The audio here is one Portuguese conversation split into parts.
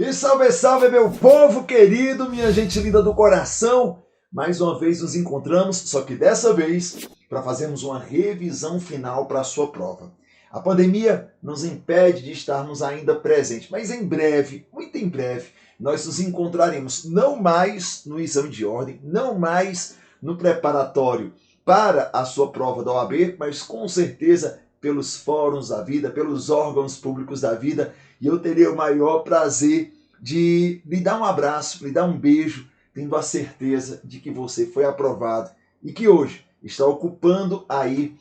E salve, salve, meu povo querido, minha gente linda do coração. Mais uma vez nos encontramos, só que dessa vez para fazermos uma revisão final para a sua prova. A pandemia nos impede de estarmos ainda presentes, mas em breve, muito em breve, nós nos encontraremos não mais no exame de ordem, não mais no preparatório para a sua prova da OAB, mas com certeza pelos fóruns da vida, pelos órgãos públicos da vida, e eu terei o maior prazer de lhe dar um abraço, lhe dar um beijo, tendo a certeza de que você foi aprovado e que hoje está ocupando aí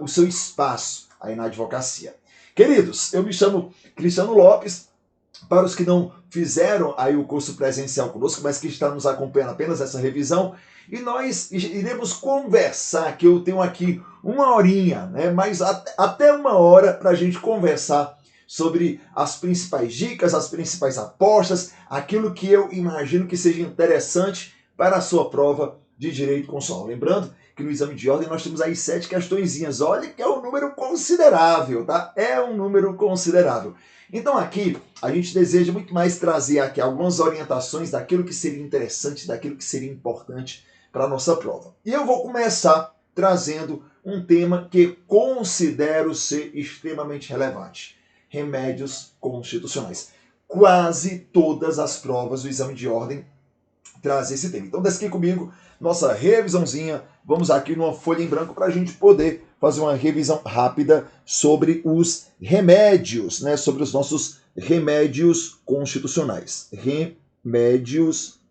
o seu espaço aí na advocacia. Queridos, eu me chamo Cristiano Lopes. Para os que não fizeram aí o curso presencial conosco, mas que estão nos acompanhando apenas essa revisão, e nós iremos conversar, que eu tenho aqui uma horinha, né, mas até uma hora para a gente conversar sobre as principais dicas, as principais apostas, aquilo que eu imagino que seja interessante para a sua prova de Direito Constitucional. Lembrando que no exame de ordem nós temos aí 7 questõezinhas. Olha que é um número considerável, tá? É um número considerável. Então aqui a gente deseja muito mais trazer aqui algumas orientações daquilo que seria interessante, daquilo que seria importante para a nossa prova. E eu vou começar trazendo um tema que considero ser extremamente relevante: remédios constitucionais. Quase todas as provas do exame de ordem trazem esse tema. Então desce aqui comigo, nossa revisãozinha. Vamos aqui numa folha em branco para a gente poder fazer uma revisão rápida sobre os remédios, né? Sobre os nossos remédios constitucionais. Remédios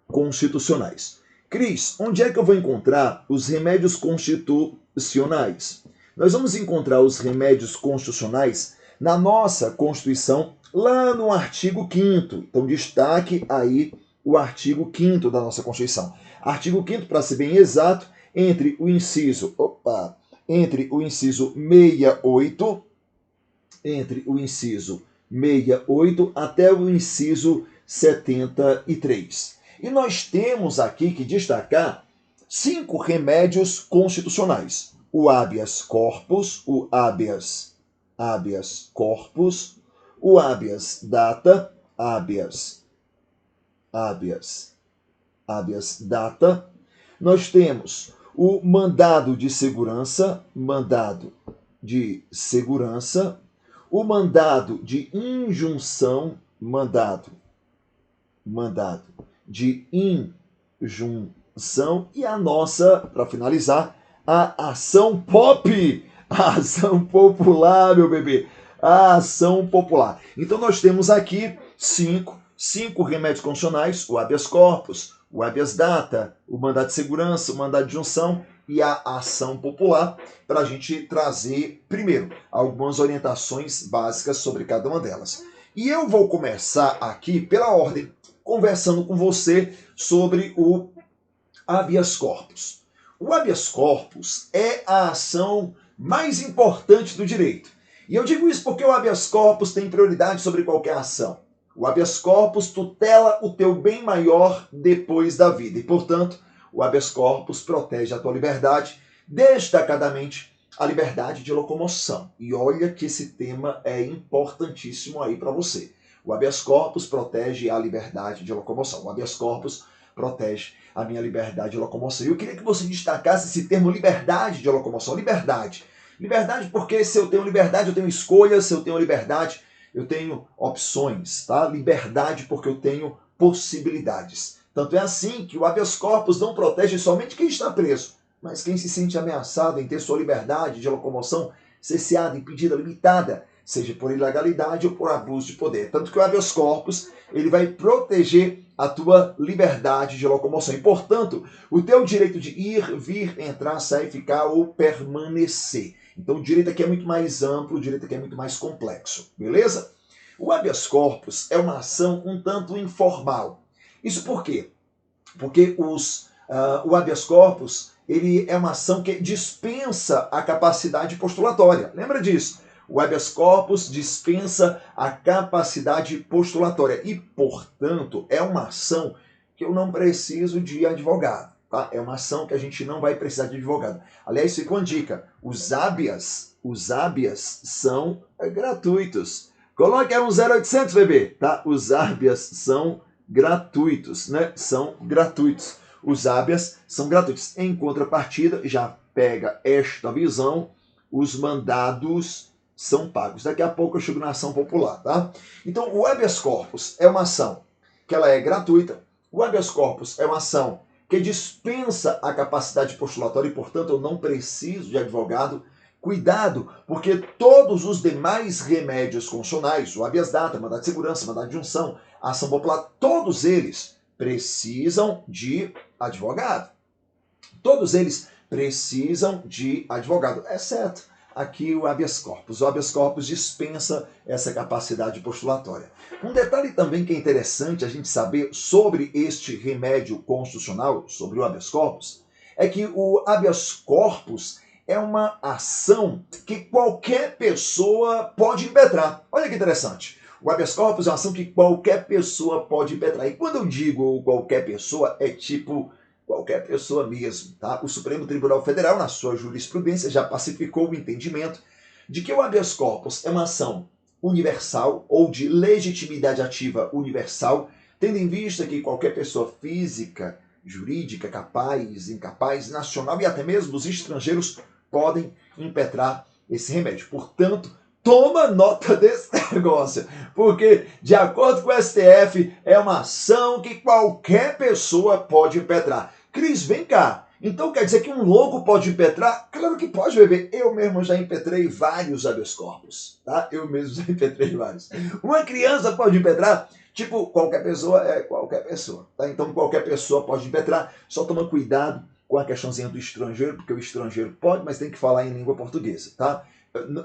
constitucionais. Cris, onde é que eu vou encontrar os remédios constitucionais? Nós vamos encontrar os remédios constitucionais na nossa Constituição, lá no artigo 5º. Então destaque aí o artigo 5º da nossa Constituição. Artigo 5º, para ser bem exato, entre o inciso 68 até o inciso 73. E nós temos aqui que destacar 5 remédios constitucionais: o habeas corpus, o habeas corpus, o habeas data, habeas data. Nós temos o mandado de segurança, o mandado de injunção, e a nossa, para finalizar, a ação a ação popular, meu bebê, a ação popular. Então nós temos aqui cinco remédios constitucionais: o habeas corpus, o habeas data, o mandado de segurança, o mandado de injunção e a ação popular, para a gente trazer, primeiro, algumas orientações básicas sobre cada uma delas. E eu vou começar aqui, pela ordem, conversando com você sobre o habeas corpus. O habeas corpus é a ação mais importante do direito. E eu digo isso porque o habeas corpus tem prioridade sobre qualquer ação. O habeas corpus tutela o teu bem maior depois da vida. E, portanto, o habeas corpus protege a tua liberdade, destacadamente a liberdade de locomoção. E olha que esse tema é importantíssimo aí para você. O habeas corpus protege a liberdade de locomoção. O habeas corpus protege a minha liberdade de locomoção. E eu queria que você destacasse esse termo liberdade de locomoção. Liberdade. Liberdade porque se eu tenho liberdade, eu tenho escolhas. Se eu tenho liberdade, eu tenho opções, tá? Liberdade porque eu tenho possibilidades. Tanto é assim que o habeas corpus não protege somente quem está preso, mas quem se sente ameaçado em ter sua liberdade de locomoção cerceada, impedida, limitada, seja por ilegalidade ou por abuso de poder. Tanto que o habeas corpus, ele vai proteger a tua liberdade de locomoção. E, portanto, o teu direito de ir, vir, entrar, sair, ficar ou permanecer. Então, o direito aqui é muito mais amplo, o direito aqui é muito mais complexo. Beleza? O habeas corpus é uma ação um tanto informal. Isso por quê? Porque o habeas corpus, ele é uma ação que dispensa a capacidade postulatória. Lembra disso? O habeas corpus dispensa a capacidade postulatória e, portanto, é uma ação que eu não preciso de advogado. Tá? É uma ação que a gente não vai precisar de advogado. Aliás, fica uma dica: os habeas são gratuitos. Coloque aí um 0800, bebê, tá? Os habeas são gratuitos, né? São gratuitos. Os habeas são gratuitos. Em contrapartida, já pega esta visão, os mandados são pagos. Daqui a pouco eu chego na ação popular, tá? Então, o habeas corpus é uma ação que ela é gratuita. O habeas corpus é uma ação que dispensa a capacidade postulatória e, portanto, eu não preciso de advogado. Cuidado, porque todos os demais remédios constitucionais, o habeas data, mandado de segurança, mandado de junção, ação popular, todos eles precisam de advogado. Todos eles precisam de advogado, exceto aqui o habeas corpus. O habeas corpus dispensa essa capacidade postulatória. Um detalhe também que é interessante a gente saber sobre este remédio constitucional, sobre o habeas corpus, é que o habeas corpus é uma ação que qualquer pessoa pode impetrar. Olha que interessante. O habeas corpus é uma ação que qualquer pessoa pode impetrar. E quando eu digo qualquer pessoa, é tipo qualquer pessoa mesmo, tá? O Supremo Tribunal Federal, na sua jurisprudência, já pacificou o entendimento de que o habeas corpus é uma ação universal ou de legitimidade ativa universal, tendo em vista que qualquer pessoa física, jurídica, capaz, incapaz, nacional e até mesmo os estrangeiros podem impetrar esse remédio. Portanto, toma nota desse negócio, porque, de acordo com o STF, é uma ação que qualquer pessoa pode impetrar. Cris, vem cá. Então quer dizer que um louco pode impetrar? Claro que pode, bebê. Eu mesmo já impetrei vários habeas corpus, tá? Eu mesmo já impetrei vários. Uma criança pode impetrar? Tipo, qualquer pessoa é qualquer pessoa, tá? Então qualquer pessoa pode impetrar. Só toma cuidado com a questãozinha do estrangeiro, porque o estrangeiro pode, mas tem que falar em língua portuguesa, tá?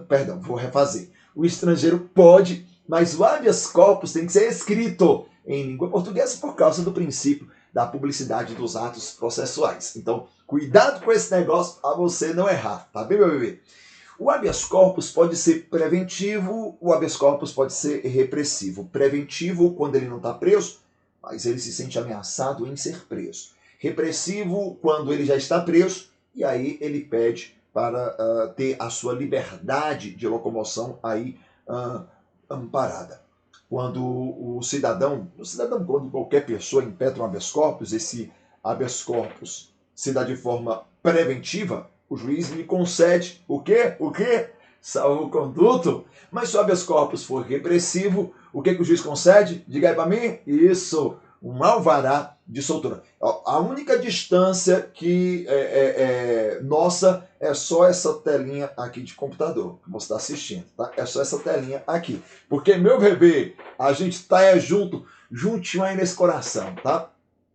Perdão, vou refazer. O estrangeiro pode, mas o habeas corpus tem que ser escrito em língua portuguesa por causa do princípio da publicidade dos atos processuais. Então, cuidado com esse negócio para você não errar, tá bem, meu bebê? O habeas corpus pode ser preventivo, o habeas corpus pode ser repressivo. Preventivo quando ele não está preso, mas ele se sente ameaçado em ser preso. Repressivo quando ele já está preso e aí ele pede para ter a sua liberdade de locomoção aí amparada. Quando o cidadão, quando qualquer pessoa impetra um habeas corpus, esse habeas corpus se dá de forma preventiva, o juiz lhe concede o quê? O quê? Salvo-conduto. Mas se o habeas corpus for repressivo, o que o juiz concede? Diga aí para mim. Isso, um alvará de soltura. A única distância que nossa é só essa telinha aqui de computador que você está assistindo, tá? É só essa telinha aqui. Porque, meu bebê, a gente está juntinho aí nesse coração, tá?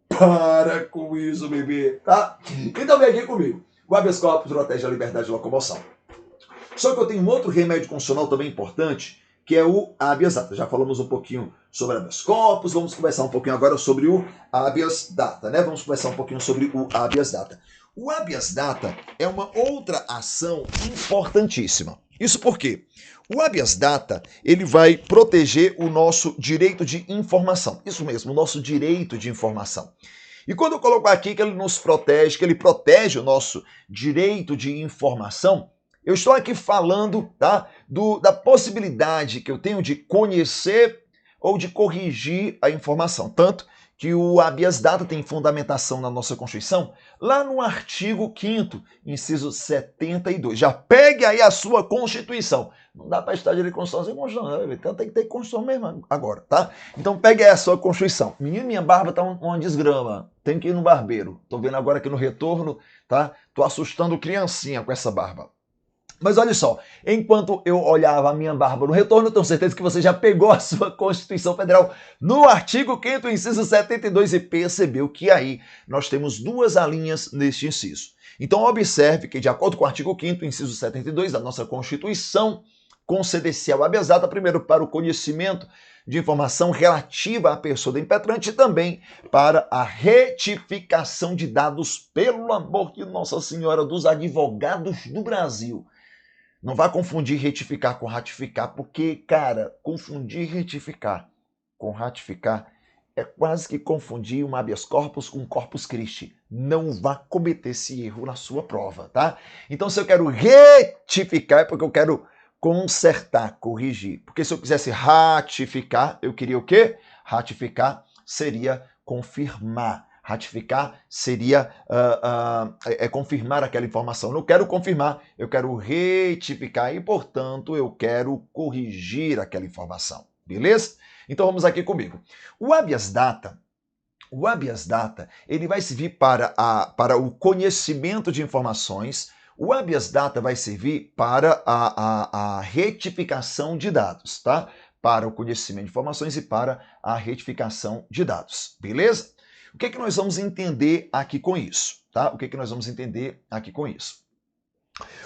Para com isso, bebê, tá? Então vem aqui comigo. O habeas corpus protege a liberdade de locomoção. Só que eu tenho um outro remédio constitucional também importante, que é o habeas data. Já falamos um pouquinho sobre habeas corpus, vamos conversar um pouquinho agora sobre o habeas data, né? Vamos conversar um pouquinho sobre o habeas data. O habeas data é uma outra ação importantíssima. Isso porque o habeas data, ele vai proteger o nosso direito de informação. Isso mesmo, o nosso direito de informação. E quando eu coloco aqui que ele nos protege, que ele protege o nosso direito de informação, eu estou aqui falando, tá, da possibilidade que eu tenho de conhecer ou de corrigir a informação. Tanto que o habeas data tem fundamentação na nossa Constituição, lá no artigo 5º, inciso 72. Já pegue aí a sua Constituição. Não dá para estar de Constituição sem Constituição, né? Então tem que ter Constituição mesmo agora, tá? Então pegue aí a sua Constituição. Menino, minha barba tá uma desgrama. Tem que ir no barbeiro. Tô vendo agora aqui no retorno, tá? Tô assustando criancinha com essa barba. Mas olha só, enquanto eu olhava a minha barba no retorno, eu tenho certeza que você já pegou a sua Constituição Federal no artigo 5º, inciso 72, e percebeu que aí nós temos duas alíneas neste inciso. Então observe que, de acordo com o artigo 5º, inciso 72 da nossa Constituição, conceder-se ao habeas data, primeiro, para o conhecimento de informação relativa à pessoa do impetrante e também para a retificação de dados, pelo amor de Nossa Senhora, dos advogados do Brasil. Não vá confundir retificar com ratificar, porque, cara, confundir retificar com ratificar é quase que confundir um habeas corpus com um corpus Christi. Não vá cometer esse erro na sua prova, tá? Então, se eu quero retificar, é porque eu quero consertar, corrigir. Porque se eu quisesse ratificar, eu queria o quê? Ratificar seria confirmar. Ratificar seria confirmar aquela informação. Eu não quero confirmar, eu quero retificar e, portanto, eu quero corrigir aquela informação. Beleza? Então vamos aqui comigo. O habeas data, ele vai servir para o conhecimento de informações. O habeas data vai servir para a retificação de dados, tá? Para o conhecimento de informações e para a retificação de dados, beleza? O que é que nós vamos entender aqui com isso, tá? O que é que nós vamos entender aqui com isso?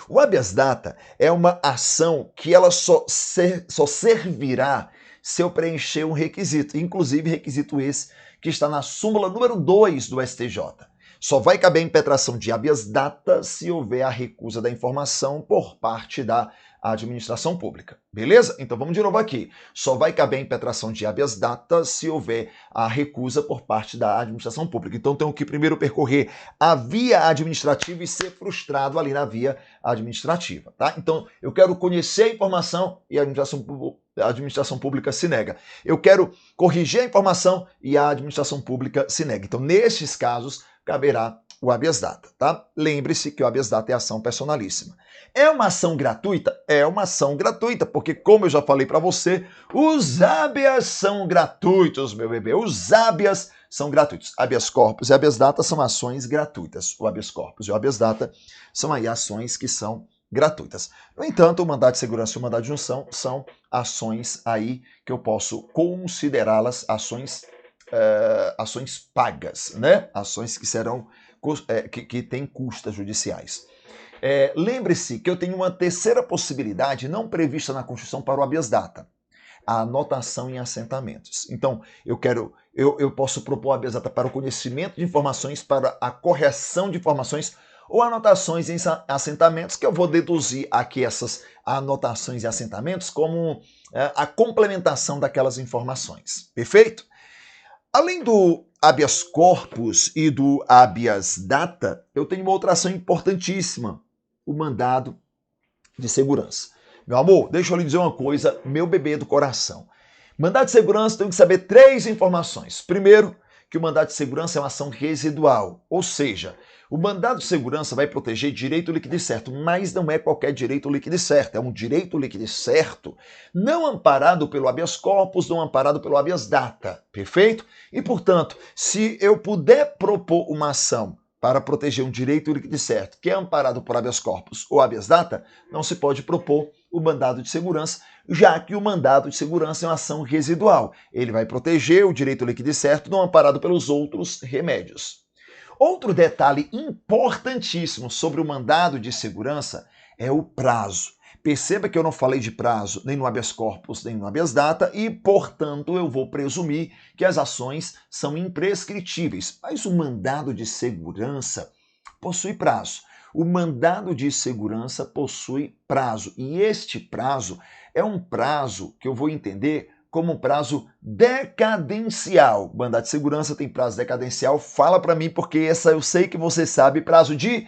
O habeas data é uma ação que ela só servirá se eu preencher um requisito, inclusive requisito esse que está na súmula número 2 do STJ. Só vai caber a impetração de habeas data se houver a recusa da informação por parte da administração pública. Beleza? Então vamos de novo aqui. Só vai caber a impetração de habeas data se houver a recusa por parte da administração pública. Então tenho que primeiro percorrer a via administrativa e ser frustrado ali na via administrativa, tá? Então eu quero conhecer a informação e a administração pública se nega. Eu quero corrigir a informação e a administração pública se nega. Então nestes casos caberá o habeas data, tá? Lembre-se que o habeas data é ação personalíssima. É uma ação gratuita? É uma ação gratuita, porque como eu já falei para você, os habeas são gratuitos, meu bebê. Os habeas são gratuitos. Habeas corpus e habeas data são ações gratuitas. O habeas corpus e o habeas data são aí ações que são gratuitas. No entanto, o mandado de segurança e o mandado de junção são ações aí que eu posso considerá-las ações pagas, né? Ações que serão que têm custas judiciais. Lembre-se que eu tenho uma terceira possibilidade não prevista na Constituição para o habeas data, a anotação em assentamentos. Então, eu posso propor habeas data para o conhecimento de informações, para a correção de informações ou anotações em assentamentos, que eu vou deduzir aqui essas anotações e assentamentos como a complementação daquelas informações. Perfeito? Além do habeas corpus e do habeas data, eu tenho uma outra ação importantíssima, o mandado de segurança. Meu amor, deixa eu lhe dizer uma coisa, meu bebê do coração. Mandado de segurança, tem que saber 3 informações. Primeiro, que o mandado de segurança é uma ação residual, ou seja, o mandado de segurança vai proteger direito líquido e certo, mas não é qualquer direito líquido e certo, é um direito líquido e certo não amparado pelo habeas corpus, não amparado pelo habeas data, perfeito? E, portanto, se eu puder propor uma ação para proteger um direito líquido e certo que é amparado por habeas corpus ou habeas data, não se pode propor o mandado de segurança, já que o mandado de segurança é uma ação residual. Ele vai proteger o direito líquido e certo não amparado pelos outros remédios. Outro detalhe importantíssimo sobre o mandado de segurança é o prazo. Perceba que eu não falei de prazo nem no habeas corpus, nem no habeas data e, portanto, eu vou presumir que as ações são imprescritíveis. Mas o mandado de segurança possui prazo. O mandado de segurança possui prazo. E este prazo é um prazo que eu vou entender como um prazo decadencial. O mandado de segurança tem prazo decadencial? Fala para mim, porque essa eu sei que você sabe, prazo de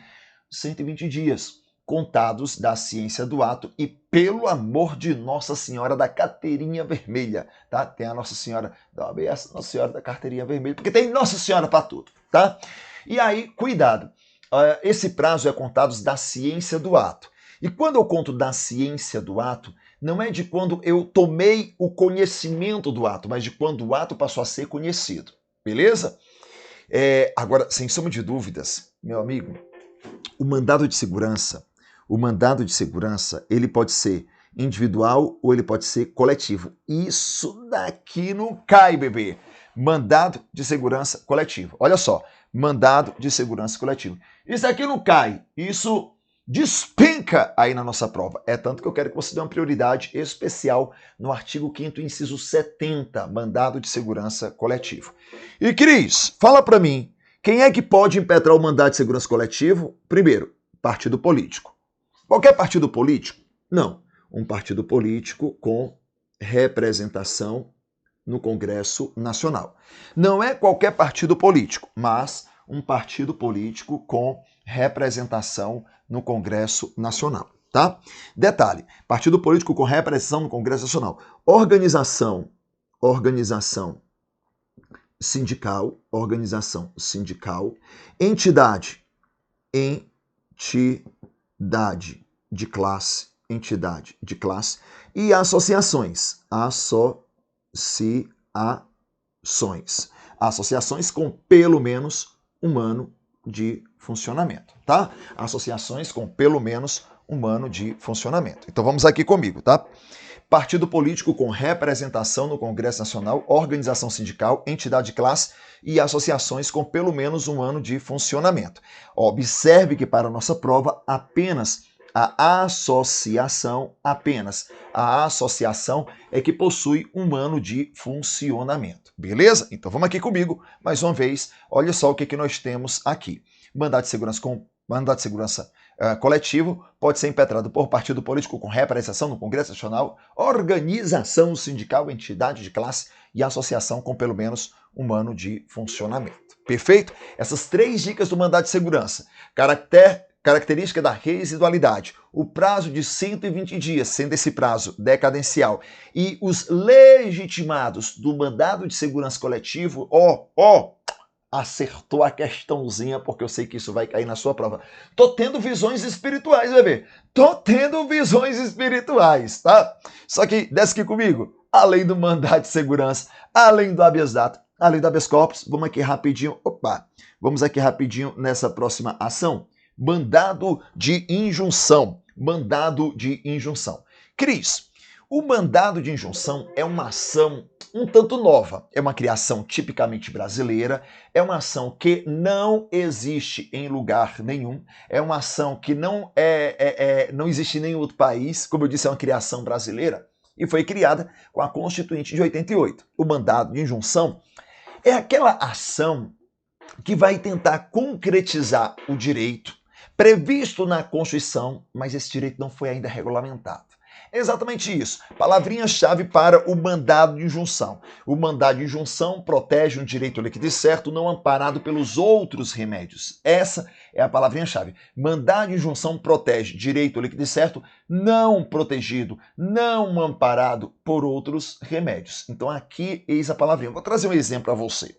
120 dias, contados da ciência do ato e pelo amor de Nossa Senhora da Carteirinha Vermelha, tá? Tem a Nossa Senhora da OAS, Nossa Senhora da Carteirinha Vermelha, porque tem Nossa Senhora para tudo, tá? E aí, cuidado, esse prazo é contado da ciência do ato. E quando eu conto da ciência do ato, não é de quando eu tomei o conhecimento do ato, mas de quando o ato passou a ser conhecido. Beleza? Agora, sem sombra de dúvidas, meu amigo, o mandado de segurança, ele pode ser individual ou ele pode ser coletivo. Isso daqui não cai, bebê. Mandado de segurança coletivo. Olha só, mandado de segurança coletivo. Isso aqui não cai. Isso despenca aí na nossa prova. É tanto que eu quero que você dê uma prioridade especial no artigo 5º, inciso 70, mandado de segurança coletivo. E Cris, fala para mim, quem é que pode impetrar o mandado de segurança coletivo? Primeiro, partido político. Qualquer partido político? Não. Um partido político com representação no Congresso Nacional. Não é qualquer partido político, mas um partido político com representação no Congresso Nacional. tá? Detalhe, partido político com representação no Congresso Nacional. Organização sindical, entidade de classe, e associações, associações com pelo menos um ano de funcionamento, tá? Associações com pelo menos um ano de funcionamento. Então vamos aqui comigo, tá? Partido político com representação no Congresso Nacional, organização sindical, entidade de classe e associações com pelo menos um ano de funcionamento. Observe que para a nossa prova apenas a associação é que possui um ano de funcionamento. Beleza? Então vamos aqui comigo, mais uma vez, olha só o que nós temos aqui. Mandado de segurança coletivo pode ser impetrado por partido político com representação no Congresso Nacional, organização sindical, entidade de classe e associação com pelo menos um ano de funcionamento. Perfeito? Essas 3 dicas do mandado de segurança. Característica da residualidade, o prazo de 120 dias, sendo esse prazo decadencial, e os legitimados do mandado de segurança coletivo, acertou a questãozinha, porque eu sei que isso vai cair na sua prova. Tô tendo visões espirituais, bebê. Tô tendo visões espirituais, tá? Só que, desce aqui comigo, além do mandado de segurança, além do habeas data, além do habeas corpus, vamos aqui rapidinho nessa próxima ação. Mandado de injunção. Cris, o mandado de injunção é uma ação um tanto nova. É uma criação tipicamente brasileira, é uma ação que não existe em lugar nenhum, é uma ação que não existe em nenhum outro país, como eu disse, é uma criação brasileira, e foi criada com a Constituinte de 88. O mandado de injunção é aquela ação que vai tentar concretizar o direito previsto na Constituição, mas esse direito não foi ainda regulamentado. É exatamente isso. Palavrinha-chave para o mandado de injunção. O mandado de injunção protege um direito líquido e certo não amparado pelos outros remédios. Essa é a palavrinha-chave. Mandado de injunção protege direito líquido e certo não protegido, não amparado por outros remédios. Então aqui, eis a palavrinha. Vou trazer um exemplo para você.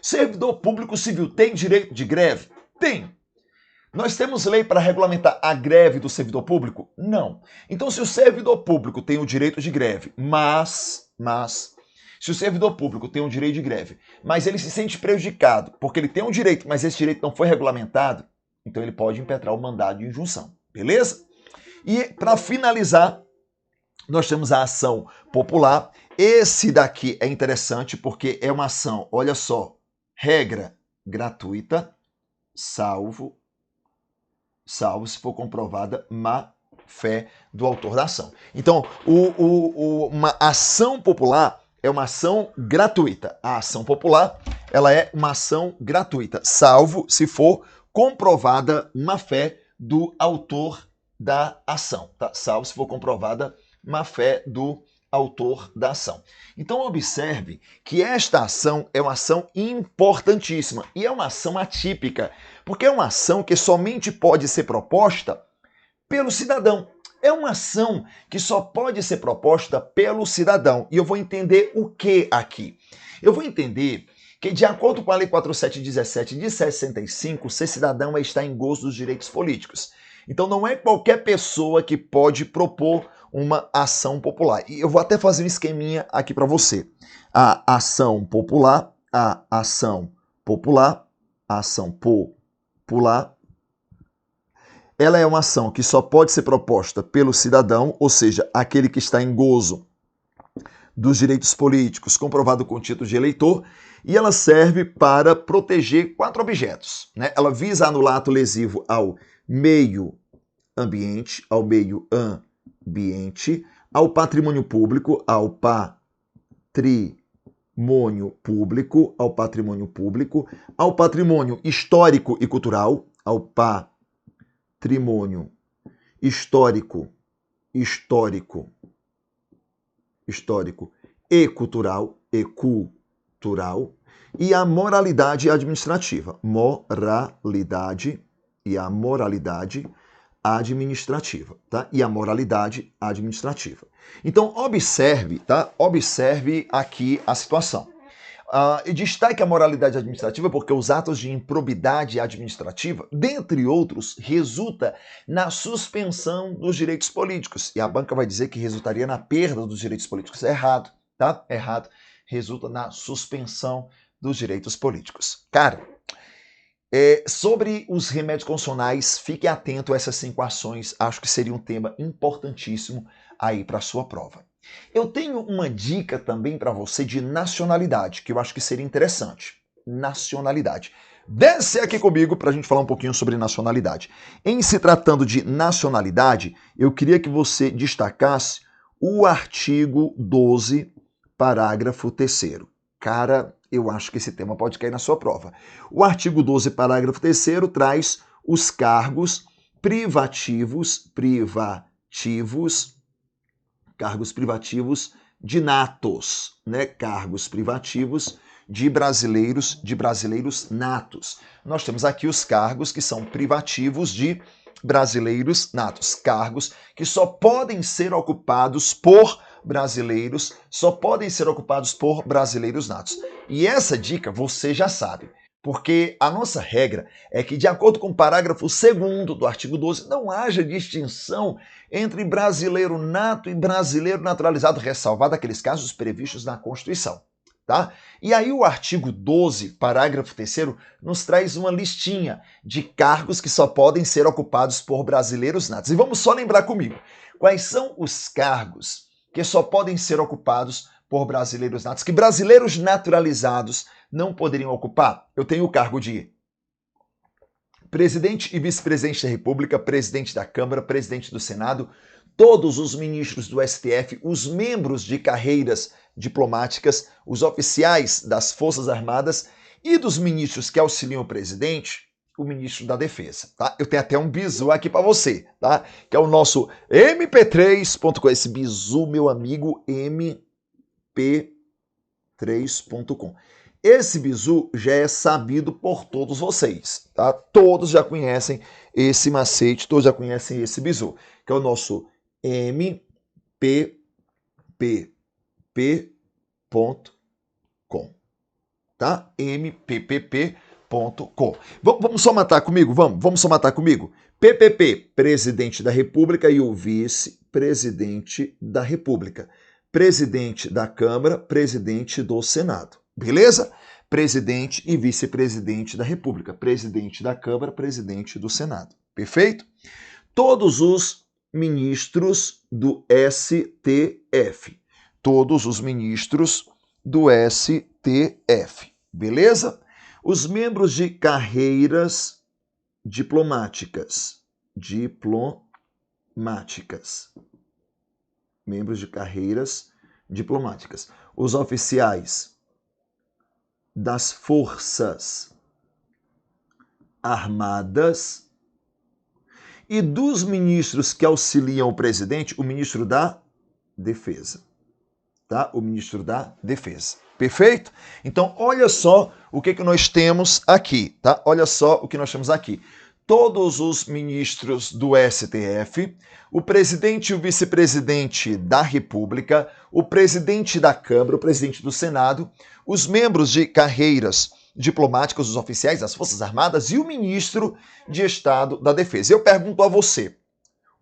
Servidor público civil tem direito de greve? Tem. Nós temos lei para regulamentar a greve do servidor público? Não. Então, se o servidor público tem o direito de greve, se o servidor público tem o direito de greve, mas ele se sente prejudicado porque ele tem um direito, mas esse direito não foi regulamentado, então ele pode impetrar o mandado de injunção. Beleza? E, para finalizar, nós temos a ação popular. Esse daqui é interessante porque é uma ação, olha só, regra gratuita, salvo se for comprovada má fé do autor da ação. Então, uma ação popular é uma ação gratuita. A ação popular, ela é uma ação gratuita, salvo se for comprovada má fé do autor da ação, tá? Salvo se for comprovada má fé do autor da ação. Então observe que esta ação é uma ação importantíssima e é uma ação atípica, porque é uma ação que somente pode ser proposta pelo cidadão. É uma ação que só pode ser proposta pelo cidadão. E eu vou entender o que aqui? Eu vou entender que, de acordo com a Lei 4717 de 65, ser cidadão é estar em gozo dos direitos políticos. Então não é qualquer pessoa que pode propor uma ação popular. E eu vou até fazer um esqueminha aqui para você. A ação popular, ela é uma ação que só pode ser proposta pelo cidadão, ou seja, aquele que está em gozo dos direitos políticos, comprovado com título de eleitor, e ela serve para proteger 4 objetos, né? Ela visa anular ato lesivo ao meio ambiente, ao patrimônio público, ao patrimônio histórico e cultural, ao patrimônio histórico e cultural, e a moralidade administrativa, administrativa, tá? E a moralidade administrativa. Então, observe, tá? Observe aqui a situação. E destaque a moralidade administrativa porque os atos de improbidade administrativa, dentre outros, resulta na suspensão dos direitos políticos. E a banca vai dizer que resultaria na perda dos direitos políticos. É errado, tá? Errado. Resulta na suspensão dos direitos políticos. Cara, sobre os remédios constitucionais, fique atento a essas 5 ações. Acho que seria um tema importantíssimo aí para a sua prova. Eu tenho uma dica também para você de nacionalidade, que eu acho que seria interessante. Nacionalidade. Desce aqui comigo para a gente falar um pouquinho sobre nacionalidade. Em se tratando de nacionalidade, eu queria que você destacasse o artigo 12, parágrafo 3º. Cara, eu acho que esse tema pode cair na sua prova. O artigo 12, parágrafo 3º, traz os cargos privativos de natos, né? Cargos privativos de brasileiros natos. Nós temos aqui os cargos que são privativos de brasileiros natos, cargos que só podem ser ocupados por brasileiros natos. E essa dica você já sabe, porque a nossa regra é que, de acordo com o parágrafo 2º do artigo 12, não haja distinção entre brasileiro nato e brasileiro naturalizado, ressalvado aqueles casos previstos na Constituição. Tá? E aí o artigo 12, parágrafo 3º, nos traz uma listinha de cargos que só podem ser ocupados por brasileiros natos. E vamos só lembrar comigo, quais são os cargos que só podem ser ocupados por brasileiros natos, que brasileiros naturalizados não poderiam ocupar? Eu tenho o cargo de presidente e vice-presidente da República, presidente da Câmara, presidente do Senado, todos os ministros do STF, os membros de carreiras diplomáticas, os oficiais das Forças Armadas e dos ministros que auxiliam o presidente, o ministro da Defesa, tá? Eu tenho até um bizu aqui para você, tá? Que é o nosso mp3.com. Esse bizu, meu amigo, mp3.com. Esse bizu já é sabido por todos vocês, tá? Todos já conhecem esse macete, todos já conhecem esse bizu, que é o nosso mpp.com, tá? mpp.com. Vamos só matar comigo? Vamos só matar comigo? PPP, presidente da República e o vice-presidente da República. Presidente da Câmara, presidente do Senado. Beleza? Presidente e vice-presidente da República. Presidente da Câmara, presidente do Senado. Perfeito? Todos os ministros do STF. Todos os ministros do STF. Beleza? Os membros de carreiras diplomáticas. Membros de carreiras diplomáticas. Os oficiais das Forças Armadas e dos ministros que auxiliam o presidente, o ministro da Defesa. Tá? O ministro da Defesa. Perfeito? Então, olha só o que nós temos aqui, tá? Olha só o que nós temos aqui. Todos os ministros do STF, o presidente e o vice-presidente da República, o presidente da Câmara, o presidente do Senado, os membros de carreiras diplomáticas, os oficiais das Forças Armadas e o ministro de Estado da Defesa. Eu pergunto a você,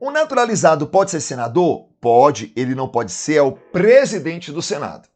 o naturalizado pode ser senador? Pode, ele não pode ser, é o presidente do Senado.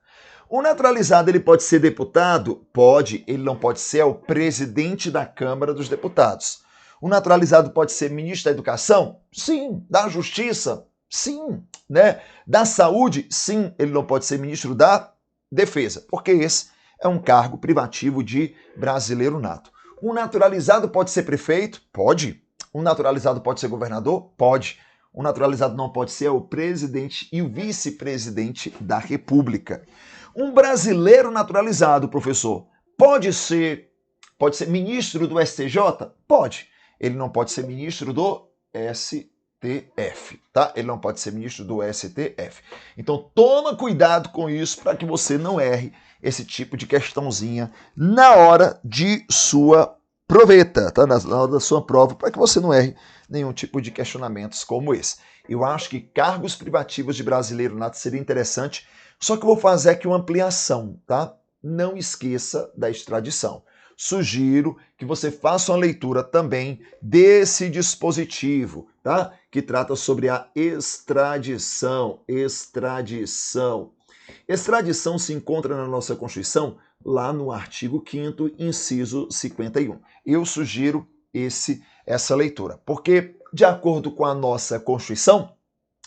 O naturalizado ele pode ser deputado? Pode, ele não pode ser, é o presidente da Câmara dos Deputados. O naturalizado pode ser ministro da Educação? Sim. Da Justiça? Sim. Né? Da Saúde? Sim. Ele não pode ser ministro da Defesa, porque esse é um cargo privativo de brasileiro nato. O naturalizado pode ser prefeito? Pode. O naturalizado pode ser governador? Pode. O naturalizado não pode ser o presidente e o vice-presidente da República. Um brasileiro naturalizado, professor, pode ser ministro do STJ? Pode. Ele não pode ser ministro do STF, tá? Ele não pode ser ministro do STF. Então toma cuidado com isso para que você não erre esse tipo de questãozinha na hora de sua aproveita, tá? Na hora da sua prova, para que você não erre nenhum tipo de questionamentos como esse. Eu acho que cargos privativos de brasileiro nato seria interessante, só que eu vou fazer aqui uma ampliação, tá? Não esqueça da extradição. Sugiro que você faça uma leitura também desse dispositivo, tá? Que trata sobre a extradição. Extradição se encontra na nossa Constituição lá no artigo 5º, inciso 51. Eu sugiro essa leitura, porque, de acordo com a nossa Constituição,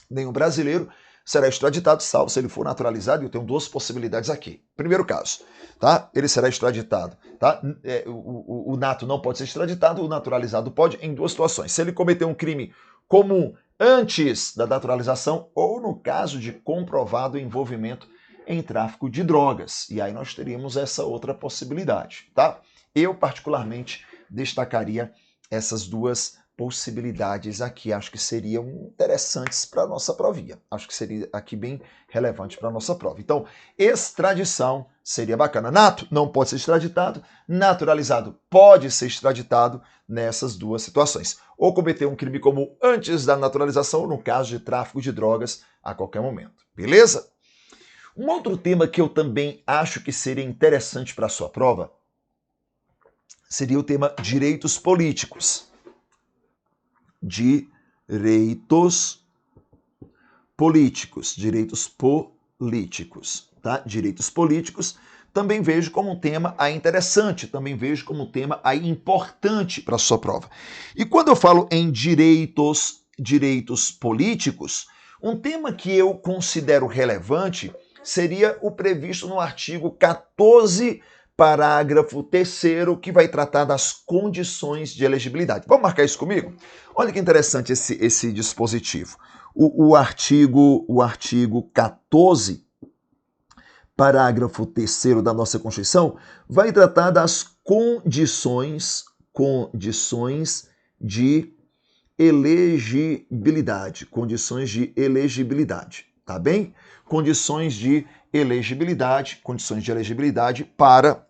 nenhum brasileiro será extraditado, salvo se ele for naturalizado, e eu tenho duas possibilidades aqui. Primeiro caso, tá? Ele será extraditado, tá? O nato não pode ser extraditado, o naturalizado pode, em duas situações. Se ele cometeu um crime comum antes da naturalização, ou no caso de comprovado envolvimento em tráfico de drogas. E aí nós teríamos essa outra possibilidade, tá? Eu, particularmente, destacaria essas duas possibilidades aqui. Acho que seriam interessantes para a nossa provinha. Acho que seria aqui bem relevante para a nossa prova. Então, extradição seria bacana. Nato não pode ser extraditado, naturalizado pode ser extraditado nessas duas situações. Ou cometer um crime comum antes da naturalização, ou no caso de tráfico de drogas, a qualquer momento. Beleza? Um outro tema que eu também acho que seria interessante para a sua prova seria o tema direitos políticos. Direitos políticos, tá? Direitos políticos também vejo como um tema aí interessante, também vejo como um tema aí importante para a sua prova. E quando eu falo em direitos políticos, um tema que eu considero relevante seria o previsto no artigo 14, parágrafo 3º, que vai tratar das condições de elegibilidade. Vamos marcar isso comigo? Olha que interessante esse dispositivo. O artigo 14, parágrafo 3º da nossa Constituição, vai tratar das condições de elegibilidade. Condições de elegibilidade, tá bem? Condições de elegibilidade para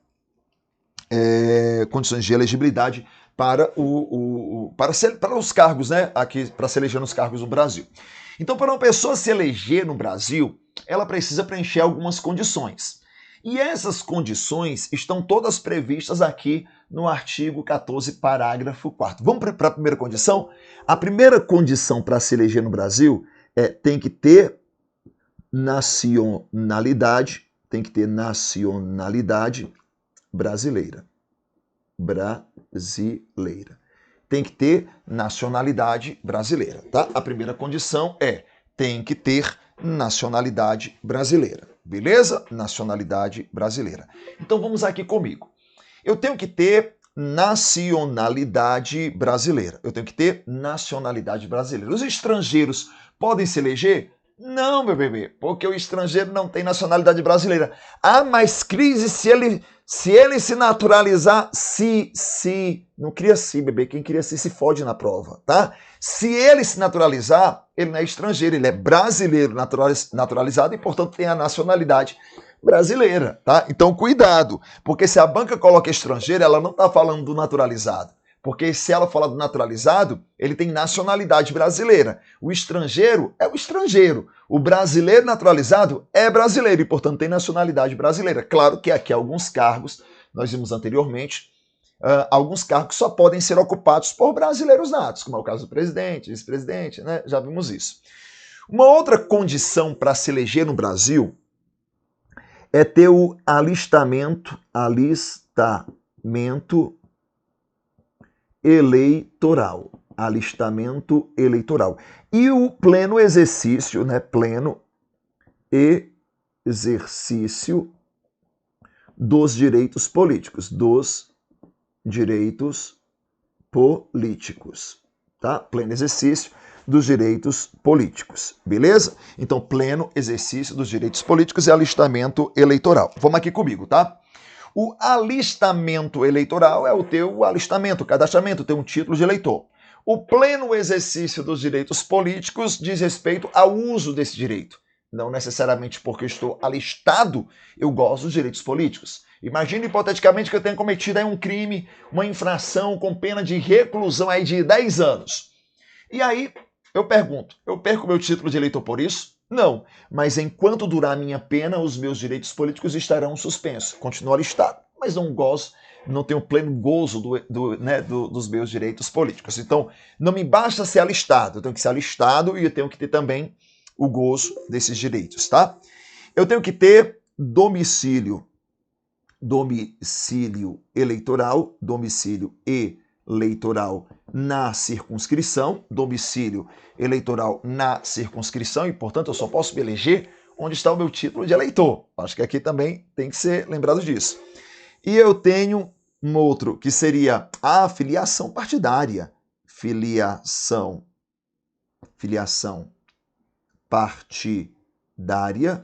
para os cargos, né? Aqui, para se eleger nos cargos no Brasil. Então, para uma pessoa se eleger no Brasil, ela precisa preencher algumas condições. E essas condições estão todas previstas aqui no artigo 14, parágrafo 4º. Vamos para a primeira condição? A primeira condição para se eleger no Brasil tem que ter nacionalidade brasileira. Tem que ter nacionalidade brasileira, tá? A primeira condição tem que ter nacionalidade brasileira, beleza? Nacionalidade brasileira. Então vamos aqui comigo. Eu tenho que ter nacionalidade brasileira. Os estrangeiros podem se eleger? Não, meu bebê, porque o estrangeiro não tem nacionalidade brasileira. Ah, mas crise se ele se naturalizar, não cria se, bebê, quem cria se fode na prova, tá? Se ele se naturalizar, ele não é estrangeiro, ele é brasileiro naturalizado e, portanto, tem a nacionalidade brasileira, tá? Então, cuidado, porque se a banca coloca estrangeiro, ela não está falando do naturalizado. Porque se ela falar do naturalizado, ele tem nacionalidade brasileira. O estrangeiro é o estrangeiro. O brasileiro naturalizado é brasileiro e, portanto, tem nacionalidade brasileira. Claro que aqui alguns cargos, nós vimos anteriormente, alguns cargos só podem ser ocupados por brasileiros natos, como é o caso do presidente, vice-presidente, né? Já vimos isso. Uma outra condição para se eleger no Brasil é ter o alistamento eleitoral. E o pleno exercício, né? Pleno exercício dos direitos políticos. Tá? Pleno exercício dos direitos políticos, beleza? Então, pleno exercício dos direitos políticos e alistamento eleitoral. Vamos aqui comigo, tá? O alistamento eleitoral é o teu alistamento, cadastramento, ter um título de eleitor. O pleno exercício dos direitos políticos diz respeito ao uso desse direito. Não necessariamente porque eu estou alistado, eu gozo dos direitos políticos. Imagina hipoteticamente que eu tenha cometido aí um crime, uma infração com pena de reclusão aí de 10 anos. E aí eu pergunto, eu perco meu título de eleitor por isso? Não, mas enquanto durar a minha pena, os meus direitos políticos estarão suspensos. Continuo alistado, mas não gozo, não tenho pleno gozo dos meus direitos políticos. Então, não me basta ser alistado, eu tenho que ser alistado e eu tenho que ter também o gozo desses direitos, tá? Eu tenho que ter domicílio eleitoral, domicílio eleitoral na circunscrição, domicílio eleitoral na circunscrição, e, portanto, eu só posso me eleger onde está o meu título de eleitor. Acho que aqui também tem que ser lembrado disso. E eu tenho um outro, que seria a filiação partidária. Filiação partidária,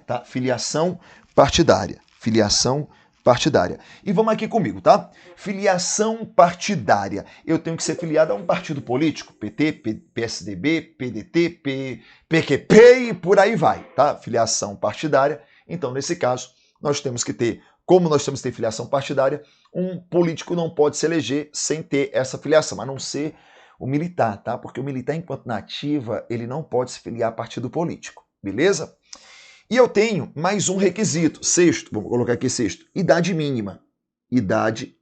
tá? Filiação partidária. E vamos aqui comigo, tá? Filiação partidária. Eu tenho que ser filiado a um partido político, PT, PSDB, PDT, PQP e por aí vai, tá? Filiação partidária. Então, nesse caso, nós temos que ter, como nós temos que ter filiação partidária, um político não pode se eleger sem ter essa filiação, a não ser o militar, tá? Porque o militar, enquanto na ativa, ele não pode se filiar a partido político, beleza? E eu tenho mais um requisito, sexto, vamos colocar aqui sexto, idade mínima. Idade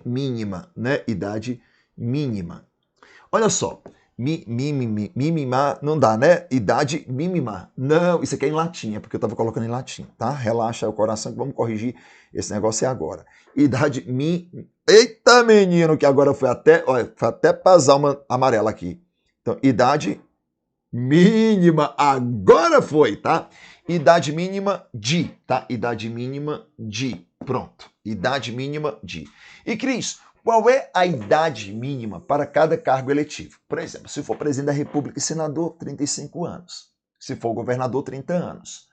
mínima, né? Idade mínima. Olha só, mimimar não dá, né? Idade mínima. Não, isso aqui é em latim, é porque eu estava colocando em latim, tá? Relaxa o coração que vamos corrigir esse negócio é agora. Idade Eita, menino, que agora foi até pasar uma amarela aqui. Então, idade mínima, agora foi, tá? Idade mínima de, tá? Idade mínima de, pronto. Idade mínima de. E Cris, qual é a idade mínima para cada cargo eletivo? Por exemplo, se for presidente da República e senador, 35 anos. Se for governador, 30 anos.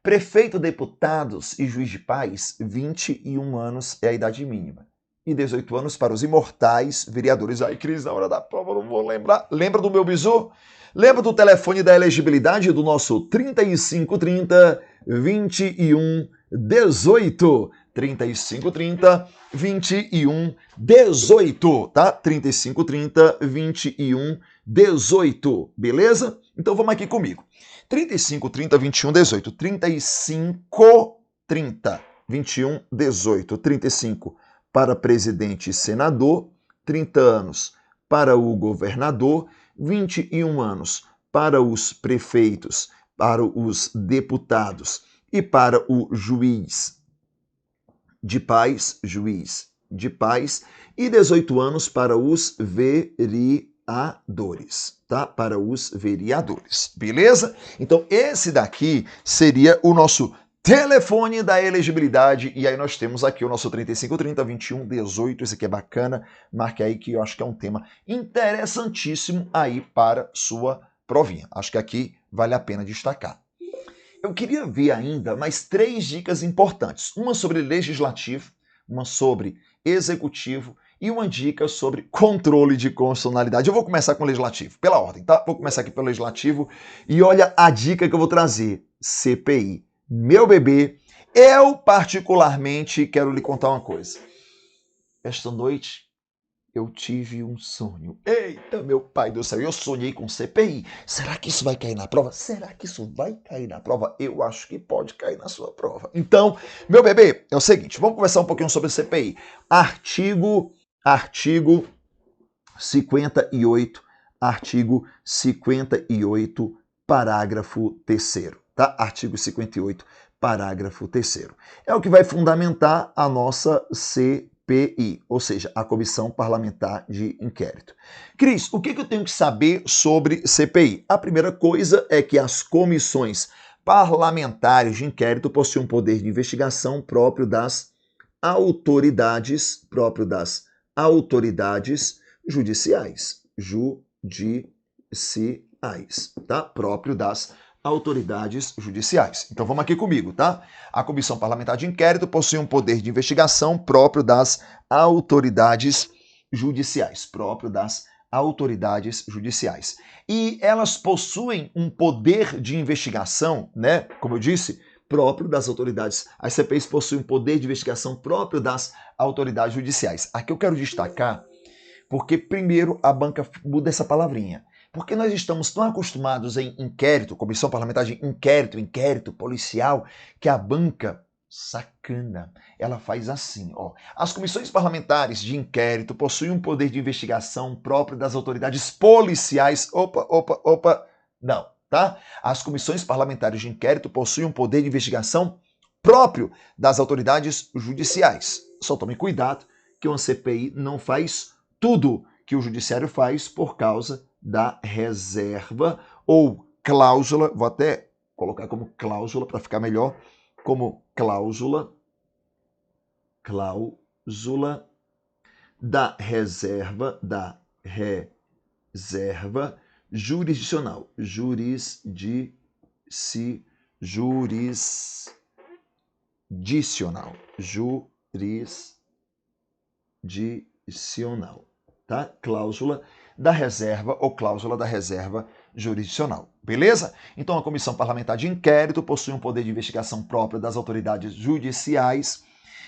Prefeito, deputados e juiz de paz, 21 anos é a idade mínima. E 18 anos para os imortais vereadores. Ai, Cris, na hora da prova eu não vou lembrar. Lembra do meu bizu? Lembra do telefone da elegibilidade do nosso 3530 21 18? 3530 21 18, tá? 3530 21 18, beleza? Então vamos aqui comigo. 3530 21 18, 3530 21 18, 35 para presidente e senador, 30 anos para o governador, 21 anos para os prefeitos, para os deputados e para o juiz de paz, e 18 anos para os vereadores, tá? Para os vereadores, beleza? Então esse daqui seria o nosso telefone da elegibilidade, e aí nós temos aqui o nosso 3530 21 18, esse aqui é bacana, marque aí que eu acho que é um tema interessantíssimo aí para sua provinha. Acho que aqui vale a pena destacar. Eu queria ver ainda mais 3 dicas importantes, uma sobre legislativo, uma sobre executivo e uma dica sobre controle de constitucionalidade. Eu vou começar com o legislativo, pela ordem, tá? Vou começar aqui pelo legislativo e olha a dica que eu vou trazer, CPI. Meu bebê, eu particularmente quero lhe contar uma coisa. Esta noite eu tive um sonho. Eita, meu pai do céu, eu sonhei com CPI. Será que isso vai cair na prova? Será que isso vai cair na prova? Eu acho que pode cair na sua prova. Então, meu bebê, é o seguinte, vamos conversar um pouquinho sobre CPI. Artigo 58, parágrafo 3º. Tá? Artigo 58, parágrafo 3º. É o que vai fundamentar a nossa CPI, ou seja, a Comissão Parlamentar de Inquérito. Cris, o que eu tenho que saber sobre CPI? A primeira coisa é que as comissões parlamentares de inquérito possuem um poder de investigação próprio das autoridades judiciais, tá? Próprio das autoridades judiciais. Então vamos aqui comigo, tá? A Comissão Parlamentar de Inquérito possui um poder de investigação próprio das autoridades judiciais, E elas possuem um poder de investigação, né? Como eu disse, próprio das autoridades. As CPIs possuem um poder de investigação próprio das autoridades judiciais. Aqui eu quero destacar, porque primeiro a banca muda essa palavrinha. Porque nós estamos tão acostumados em inquérito, comissão parlamentar de inquérito policial, que a banca sacana, ela faz assim, ó. As comissões parlamentares de inquérito possuem um poder de investigação próprio das autoridades policiais. Não, tá? As comissões parlamentares de inquérito possuem um poder de investigação próprio das autoridades judiciais. Só tome cuidado que uma CPI não faz tudo que o judiciário faz por causa da reserva ou cláusula, vou até colocar como cláusula para ficar melhor, como cláusula da reserva jurisdicional. Jurisdicional, tá? Cláusula da reserva ou cláusula da reserva jurisdicional. Beleza? Então a comissão parlamentar de inquérito possui um poder de investigação próprio das autoridades judiciais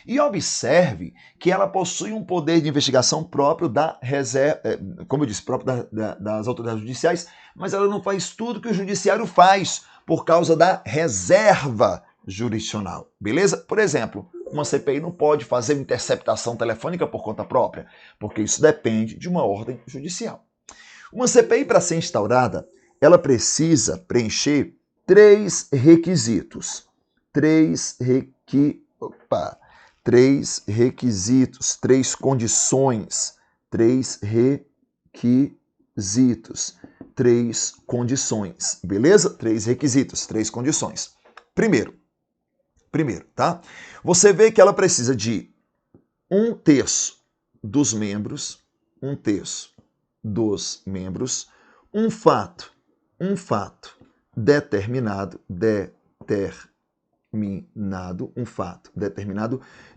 e observe que ela possui um poder de investigação próprio da reserva, como eu disse, próprio das autoridades judiciais, mas ela não faz tudo que o judiciário faz por causa da reserva jurisdicional. Beleza? Por exemplo, uma CPI não pode fazer interceptação telefônica por conta própria, porque isso depende de uma ordem judicial. Uma CPI, para ser instaurada, ela precisa preencher três requisitos. Três requisitos, três condições. Três condições. Beleza? Três requisitos, três condições. Primeiro, tá? Você vê que ela precisa de 1/3 dos membros, um fato determinado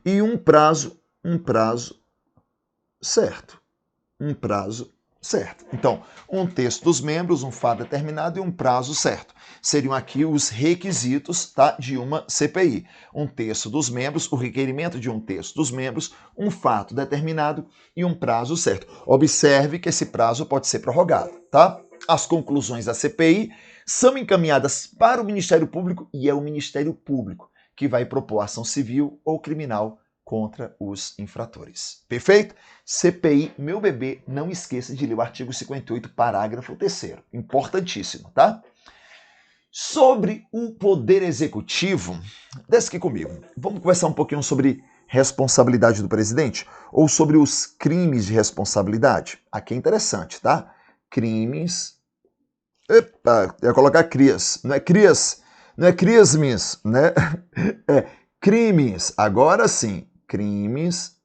e um prazo certo. Então, 1/3 dos membros, um fato determinado e um prazo certo. Seriam aqui os requisitos, tá, de uma CPI. 1/3 dos membros, o requerimento de 1/3 dos membros, um fato determinado e um prazo certo. Observe que esse prazo pode ser prorrogado, tá? As conclusões da CPI são encaminhadas para o Ministério Público e é o Ministério Público que vai propor ação civil ou criminal contra os infratores. Perfeito? CPI, meu bebê, não esqueça de ler o artigo 58, parágrafo 3º. Importantíssimo, tá? Sobre o Poder Executivo, desce aqui comigo. Vamos conversar um pouquinho sobre responsabilidade do presidente ou sobre os crimes de responsabilidade. Aqui é interessante, tá? Crimes... Epa, eu ia colocar crias. Não é criasmis, né? É crimes. Agora sim. Crimes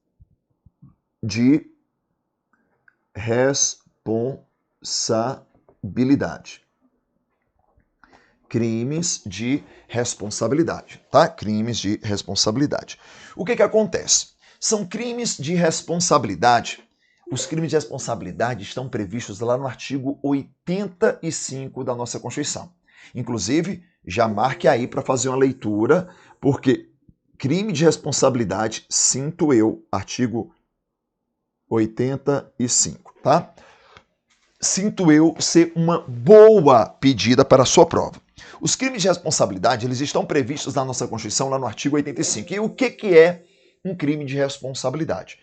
de responsabilidade. Crimes de responsabilidade, tá? Crimes de responsabilidade. O que acontece? São crimes de responsabilidade. Os crimes de responsabilidade estão previstos lá no artigo 85 da nossa Constituição. Inclusive, já marque aí para fazer uma leitura, porque crime de responsabilidade, sinto eu, artigo 85, tá? Sinto eu ser uma boa pedida para a sua prova. Os crimes de responsabilidade, eles estão previstos na nossa Constituição, lá no artigo 85. E o que é um crime de responsabilidade?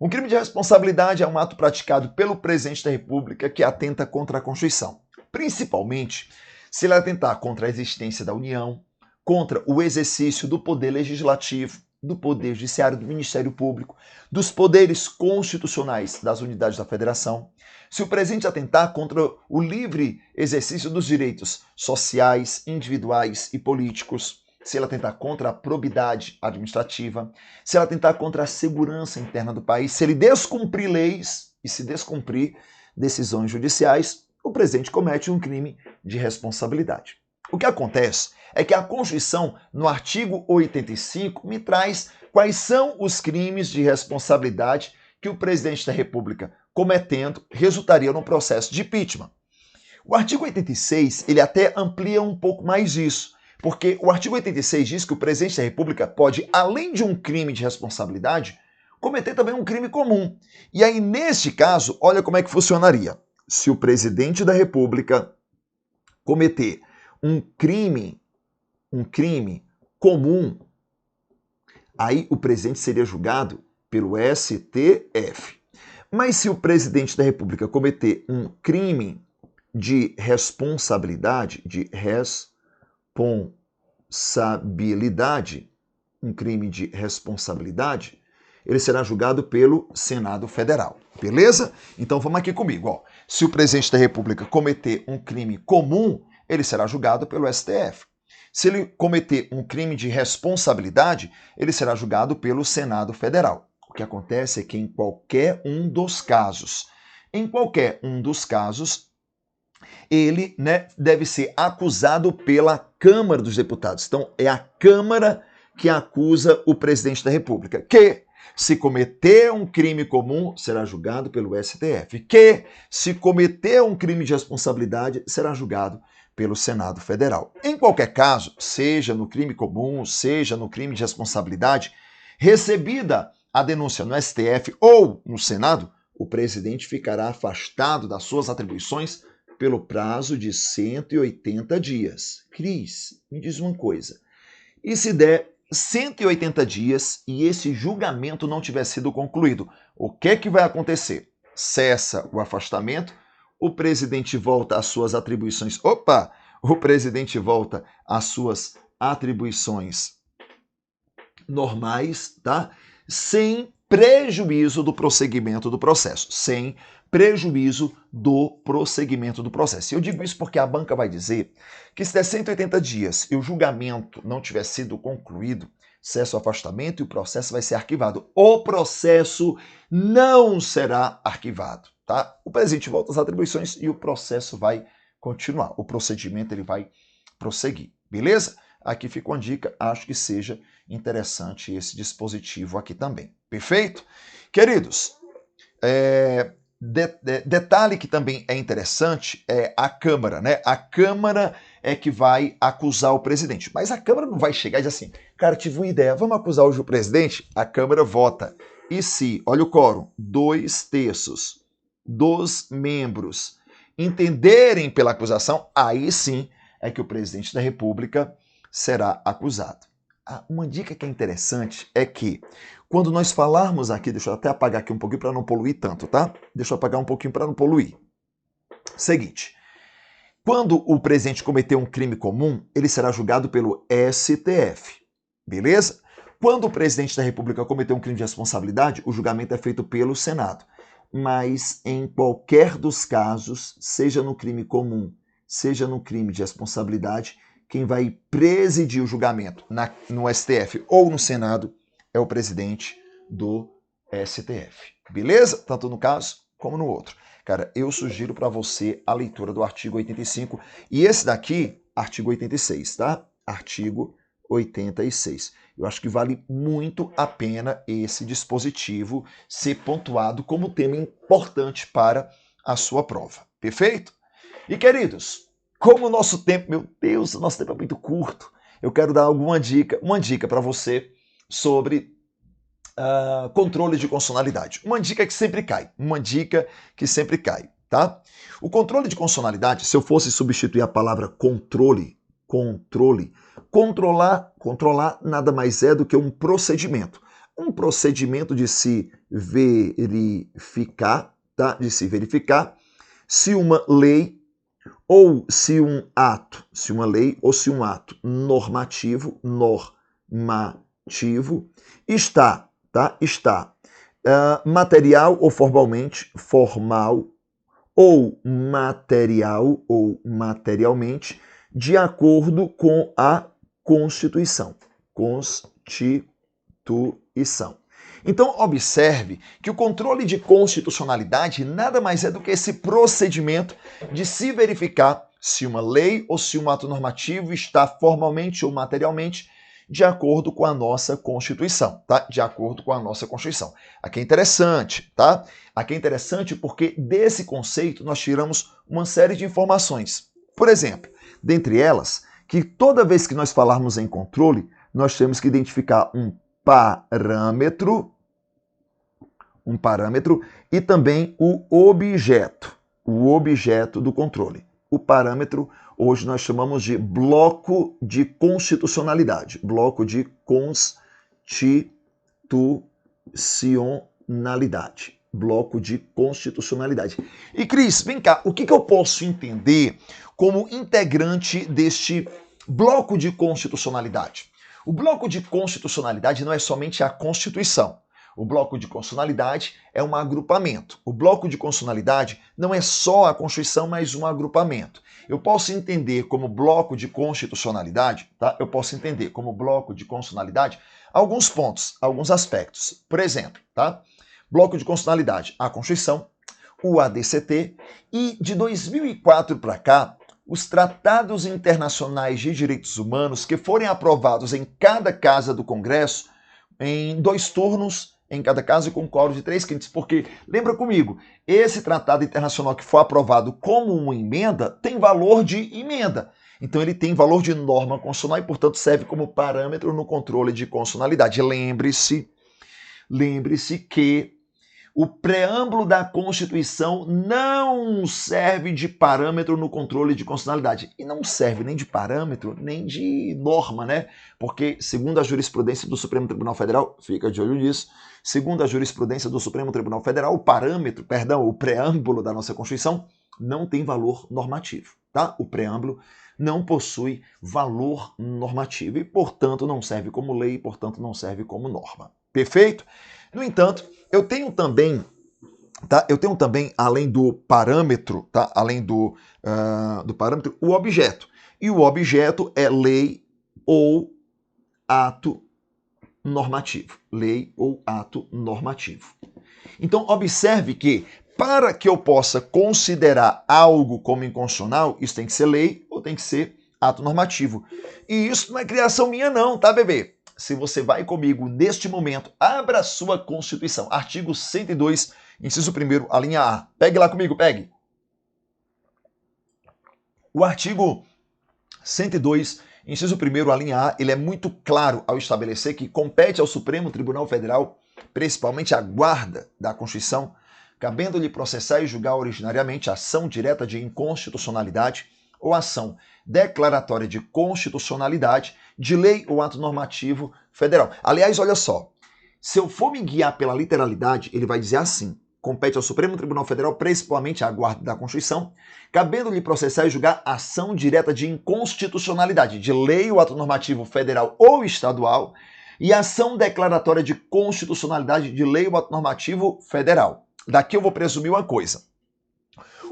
Um crime de responsabilidade é um ato praticado pelo presidente da República que atenta contra a Constituição, principalmente se ele atentar contra a existência da União, contra o exercício do poder legislativo, do poder judiciário, do Ministério Público, dos poderes constitucionais das unidades da Federação, se o presidente atentar contra o livre exercício dos direitos sociais, individuais e políticos, se ele atentar contra a probidade administrativa, se ele atentar contra a segurança interna do país, se ele descumprir leis e se descumprir decisões judiciais, o presidente comete um crime de responsabilidade. O que acontece é que a Constituição, no artigo 85, me traz quais são os crimes de responsabilidade que o presidente da República, cometendo, resultaria num processo de impeachment. O artigo 86, ele até amplia um pouco mais isso, Porque o artigo 86 diz que o presidente da República pode, além de um crime de responsabilidade, cometer também um crime comum. E aí, neste caso, olha como é que funcionaria. Se o presidente da República cometer um crime comum, aí o presidente seria julgado pelo STF. Mas se o presidente da República cometer um crime de responsabilidade, ele será julgado pelo Senado Federal. Beleza? Então vamos aqui comigo. Ó. Se o presidente da República cometer um crime comum, ele será julgado pelo STF. Se ele cometer um crime de responsabilidade, ele será julgado pelo Senado Federal. O que acontece é que em qualquer um dos casos, ele deve ser acusado pela Câmara dos Deputados. Então, é a Câmara que acusa o presidente da República, que, se cometer um crime comum, será julgado pelo STF, que, se cometer um crime de responsabilidade, será julgado pelo Senado Federal. Em qualquer caso, seja no crime comum, seja no crime de responsabilidade, recebida a denúncia no STF ou no Senado, o presidente ficará afastado das suas atribuições pelo prazo de 180 dias. Cris, me diz uma coisa. E se der 180 dias e esse julgamento não tiver sido concluído, o que vai acontecer? Cessa o afastamento, o presidente volta às suas atribuições. O presidente volta às suas atribuições normais, tá? Sem prejuízo do prosseguimento do processo. Sem prejuízo do prosseguimento do processo. Eu digo isso porque a banca vai dizer que se der 180 dias e o julgamento não tiver sido concluído, cessa o afastamento e o processo vai ser arquivado. O processo não será arquivado, tá? O presidente volta às atribuições e o processo vai continuar. O procedimento ele vai prosseguir, beleza? Aqui fica uma dica, acho que seja interessante esse dispositivo aqui também. Perfeito? Queridos, detalhe que também é interessante é a Câmara, né? A Câmara é que vai acusar o presidente. Mas a Câmara não vai chegar e dizer assim, cara, tive uma ideia, vamos acusar hoje o presidente? A Câmara vota. E se, olha o quórum, 2/3 dos membros entenderem pela acusação, aí sim é que o presidente da República será acusado. Uma dica que é interessante é que quando nós falarmos aqui, deixa eu até apagar aqui um pouquinho para não poluir tanto, tá? Deixa eu apagar um pouquinho para não poluir. Seguinte, quando o presidente cometer um crime comum, ele será julgado pelo STF, beleza? Quando o presidente da República cometer um crime de responsabilidade, o julgamento é feito pelo Senado. Mas em qualquer dos casos, seja no crime comum, seja no crime de responsabilidade, quem vai presidir o julgamento no STF ou no Senado é o presidente do STF. Beleza? Tanto no caso como no outro. Cara, eu sugiro para você a leitura do artigo 85 e esse daqui, artigo 86, tá? Artigo 86. Eu acho que vale muito a pena esse dispositivo ser pontuado como tema importante para a sua prova. Perfeito? E queridos, como o nosso tempo, meu Deus, o nosso tempo é muito curto, eu quero dar uma dica para você sobre controle de constitucionalidade. Uma dica que sempre cai, tá? O controle de constitucionalidade, se eu fosse substituir a palavra controle, controlar nada mais é do que um procedimento. Um procedimento de se verificar, tá? De se verificar se uma lei ou se um ato, normativo está material ou formalmente, ou materialmente, de acordo com a Constituição. Então, observe que o controle de constitucionalidade nada mais é do que esse procedimento de se verificar se uma lei ou se um ato normativo está formalmente ou materialmente de acordo com a nossa Constituição, tá? De acordo com a nossa Constituição. Aqui é interessante, tá? Aqui é interessante porque desse conceito nós tiramos uma série de informações. Por exemplo, dentre elas, que toda vez que nós falarmos em controle, nós temos que identificar um parâmetro e também o objeto do controle. O parâmetro, hoje nós chamamos de bloco de constitucionalidade. Bloco de constitucionalidade. Bloco de constitucionalidade. E Cris, vem cá, o que eu posso entender como integrante deste bloco de constitucionalidade? O bloco de constitucionalidade não é somente a Constituição. O bloco de constitucionalidade é um agrupamento. O bloco de constitucionalidade não é só a Constituição, mas um agrupamento. Eu posso entender como bloco de constitucionalidade, tá? Eu posso entender como bloco de constitucionalidade alguns pontos, alguns aspectos. Por exemplo, tá? Bloco de constitucionalidade, a Constituição, o ADCT e de 2004 para cá, os tratados internacionais de direitos humanos que forem aprovados em cada casa do Congresso em 2 turnos, em cada caso, com quórum de 3/5, porque, lembra comigo, esse tratado internacional que foi aprovado como uma emenda tem valor de emenda. Então ele tem valor de norma constitucional e, portanto, serve como parâmetro no controle de constitucionalidade. Lembre-se que o preâmbulo da Constituição não serve de parâmetro no controle de constitucionalidade. E não serve nem de parâmetro, nem de norma, né? Porque, segundo a jurisprudência do Supremo Tribunal Federal, fica de olho nisso, segundo a jurisprudência do Supremo Tribunal Federal, o preâmbulo da nossa Constituição não tem valor normativo, tá? O preâmbulo não possui valor normativo e, portanto, não serve como lei, portanto, não serve como norma. Perfeito? No entanto, eu tenho também, além do parâmetro, tá? Além do parâmetro, o objeto. E o objeto é lei ou ato normativo. Lei ou ato normativo. Então, observe que, para que eu possa considerar algo como inconstitucional, isso tem que ser lei ou tem que ser ato normativo. E isso não é criação minha não, tá, bebê? Se você vai comigo neste momento, abra a sua Constituição. Artigo 102, inciso 1º, a linha A. Pegue lá comigo, pegue. O artigo 102, inciso 1º, a linha A, ele é muito claro ao estabelecer que compete ao Supremo Tribunal Federal, principalmente a guarda da Constituição, cabendo-lhe processar e julgar originariamente ação direta de inconstitucionalidade ou ação declaratória de constitucionalidade de lei ou ato normativo federal. Aliás, olha só, se eu for me guiar pela literalidade, ele vai dizer assim: compete ao Supremo Tribunal Federal, principalmente à guarda da Constituição, cabendo-lhe processar e julgar ação direta de inconstitucionalidade de lei ou ato normativo federal ou estadual e ação declaratória de constitucionalidade de lei ou ato normativo federal. Daqui eu vou presumir uma coisa.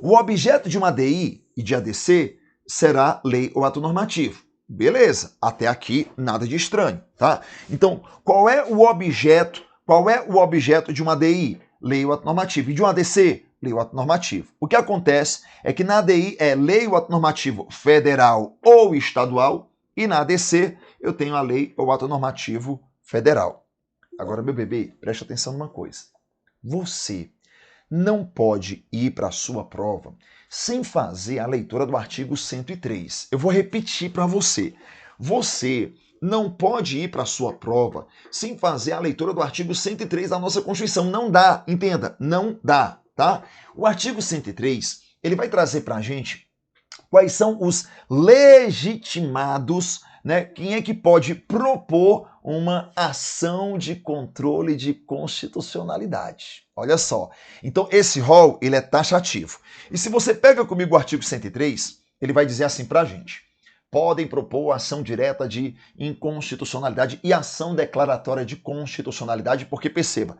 O objeto de uma ADI e de ADC será lei ou ato normativo. Beleza, até aqui nada de estranho, tá? Então, qual é o objeto de uma ADI? Lei ou ato normativo. E de um ADC? Lei ou ato normativo. O que acontece é que na ADI é lei ou ato normativo federal ou estadual e na ADC eu tenho a lei ou ato normativo federal. Agora, meu bebê, preste atenção numa coisa. Você não pode ir para a sua prova sem fazer a leitura do artigo 103. Eu vou repetir para você. Você não pode ir para a sua prova sem fazer a leitura do artigo 103 da nossa Constituição. Não dá, entenda, não dá, tá? O artigo 103, ele vai trazer para a gente quais são os legitimados, né? Quem é que pode propor uma ação de controle de constitucionalidade? Olha só. Então, esse rol, ele é taxativo. E se você pega comigo o artigo 103, ele vai dizer assim pra gente: podem propor ação direta de inconstitucionalidade e ação declaratória de constitucionalidade, porque perceba,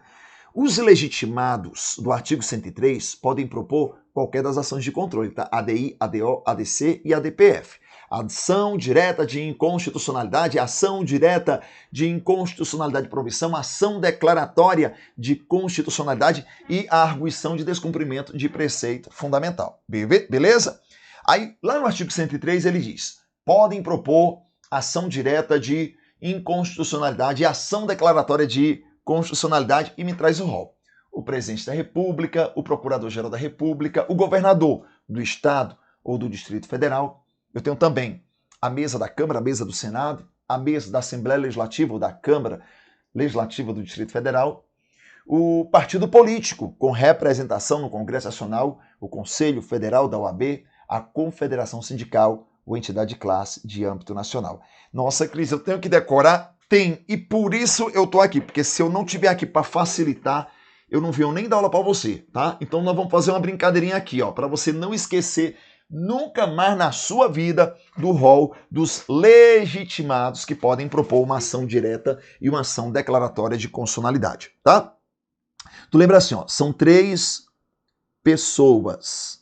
os legitimados do artigo 103 podem propor qualquer das ações de controle, tá? ADI, ADO, ADC e ADPF. Ação direta de inconstitucionalidade, ação direta de inconstitucionalidade de proibição, ação declaratória de constitucionalidade e a arguição de descumprimento de preceito fundamental. Beleza? Aí, lá no artigo 103, ele diz: podem propor ação direta de inconstitucionalidade e ação declaratória de constitucionalidade, e me traz o rol: o presidente da República, o procurador-geral da República, o governador do estado ou do Distrito Federal. Eu tenho também a mesa da Câmara, a mesa do Senado, a mesa da Assembleia Legislativa ou da Câmara Legislativa do Distrito Federal, o partido político, com representação no Congresso Nacional, o Conselho Federal da OAB, a Confederação Sindical ou entidade de classe de âmbito nacional. Nossa, Cris, eu tenho que decorar? Tem, e por isso eu tô aqui, porque se eu não tiver aqui para facilitar, eu não venho nem dar aula para você, tá? Então nós vamos fazer uma brincadeirinha aqui, ó, para você não esquecer nunca mais na sua vida do rol dos legitimados que podem propor uma ação direta e uma ação declaratória de constitucionalidade, tá? Tu lembra assim, ó, são 3 pessoas,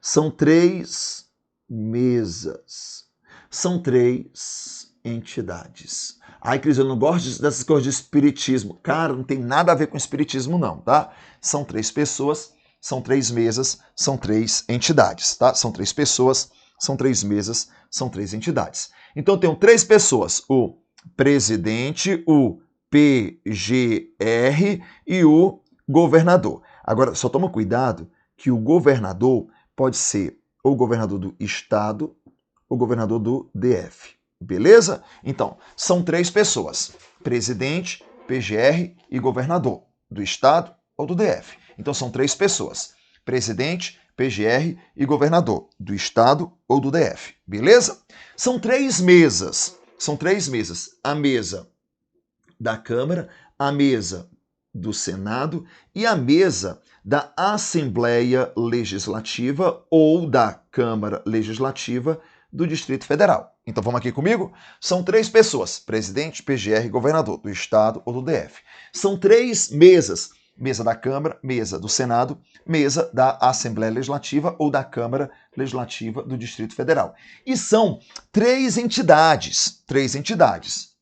são 3 mesas, são 3 entidades. Ai, Cris, eu não gosto dessas coisas de espiritismo. Cara, não tem nada a ver com espiritismo não, tá? São 3 pessoas, são 3 mesas, são 3 entidades, tá? São 3 pessoas, são 3 mesas, são 3 entidades. Então, eu tenho 3 pessoas, o presidente, o PGR e o governador. Agora, só toma cuidado que o governador pode ser ou o governador do estado ou o governador do DF. Beleza? Então, são 3 pessoas, presidente, PGR e governador do estado ou do DF. Então, são 3 pessoas, presidente, PGR e governador do estado ou do DF. Beleza? São 3 mesas. São 3 mesas. A mesa da Câmara, a mesa do Senado e a mesa da Assembleia Legislativa ou da Câmara Legislativa do Distrito Federal. Então vamos aqui comigo? São 3 pessoas, presidente, PGR e governador do estado ou do DF. São 3 mesas, mesa da Câmara, mesa do Senado, mesa da Assembleia Legislativa ou da Câmara Legislativa do Distrito Federal. E são 3 entidades,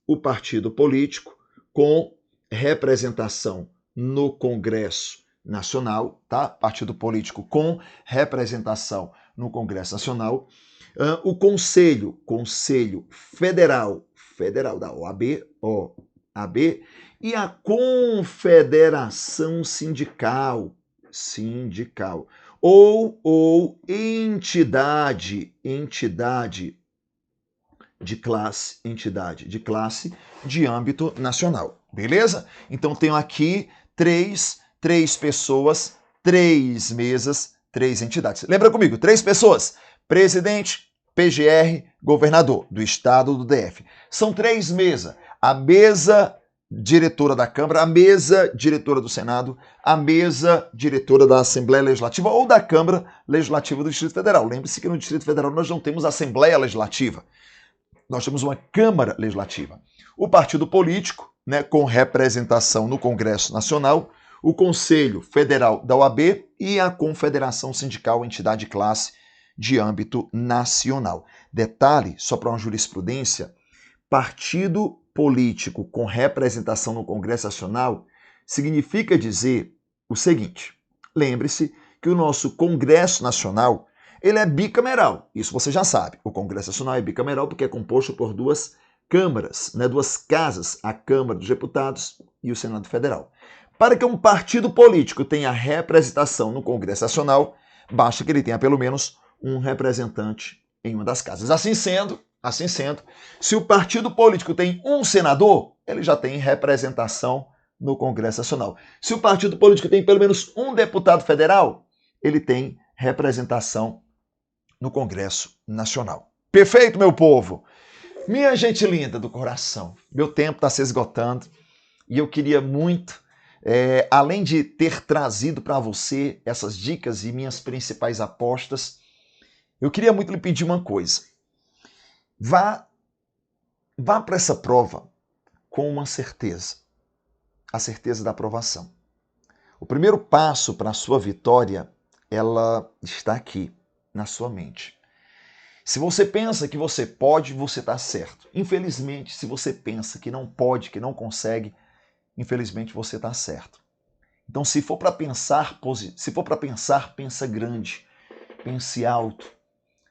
o partido político com representação no Congresso Nacional, tá? Partido político com representação no Congresso Nacional, o Conselho Federal da OAB, e a Confederação Sindical, ou entidade de classe de âmbito nacional, beleza? Então tenho aqui 3 pessoas, 3 mesas, 3 entidades. Lembra comigo? 3 pessoas, presidente, PGR, governador do estado do DF. São 3 mesas, a mesa diretora da Câmara, a mesa diretora do Senado, a mesa diretora da Assembleia Legislativa ou da Câmara Legislativa do Distrito Federal. Lembre-se que no Distrito Federal nós não temos Assembleia Legislativa, nós temos uma Câmara Legislativa. O partido político, né, com representação no Congresso Nacional, o Conselho Federal da OAB e a Confederação Sindical, entidade de classe de âmbito nacional. Detalhe, só para uma jurisprudência, partido político com representação no Congresso Nacional significa dizer o seguinte: lembre-se que o nosso Congresso Nacional ele é bicameral, isso você já sabe. O Congresso Nacional é bicameral porque é composto por 2 câmaras, né, 2 casas, a Câmara dos Deputados e o Senado Federal. Para que um partido político tenha representação no Congresso Nacional, basta que ele tenha pelo menos um representante em uma das casas. Assim sendo, se o partido político tem um senador, ele já tem representação no Congresso Nacional. Se o partido político tem pelo menos um deputado federal, ele tem representação no Congresso Nacional. Perfeito, meu povo? Minha gente linda do coração, meu tempo está se esgotando e eu queria muito, além de ter trazido para você essas dicas e minhas principais apostas, eu queria muito lhe pedir uma coisa. Vá para essa prova com uma certeza, a certeza da aprovação. O primeiro passo para a sua vitória, ela está aqui, na sua mente. Se você pensa que você pode, você está certo. Infelizmente, se você pensa que não pode, que não consegue, infelizmente você está certo. Então, se for para pensar, pensa grande, pense alto.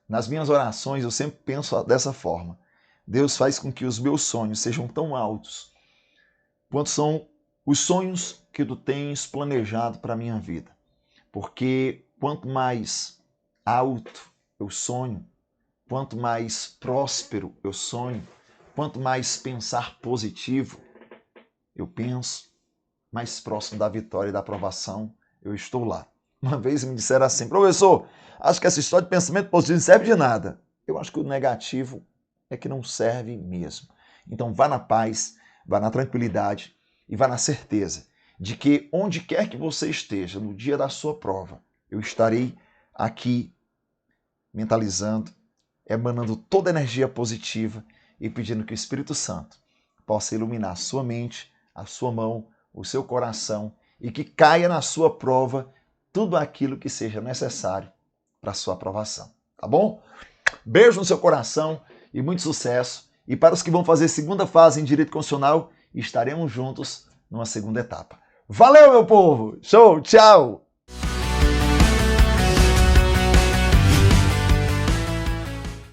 Nas minhas orações, eu sempre penso dessa forma. Deus faz com que os meus sonhos sejam tão altos quanto são os sonhos que tu tens planejado para a minha vida. Porque quanto mais alto eu sonho, quanto mais próspero eu sonho, quanto mais pensar positivo eu penso, mais próximo da vitória e da aprovação eu estou lá. Uma vez me disseram assim: professor, acho que essa história de pensamento positivo não serve de nada. Eu acho que o negativo é que não serve mesmo. Então vá na paz, vá na tranquilidade e vá na certeza de que onde quer que você esteja no dia da sua prova, eu estarei aqui mentalizando, emanando toda a energia positiva e pedindo que o Espírito Santo possa iluminar a sua mente, a sua mão, o seu coração e que caia na sua prova tudo aquilo que seja necessário para a sua aprovação. Tá bom? Beijo no seu coração e muito sucesso. E para os que vão fazer segunda fase em Direito Constitucional, estaremos juntos numa segunda etapa. Valeu, meu povo! Show! Tchau!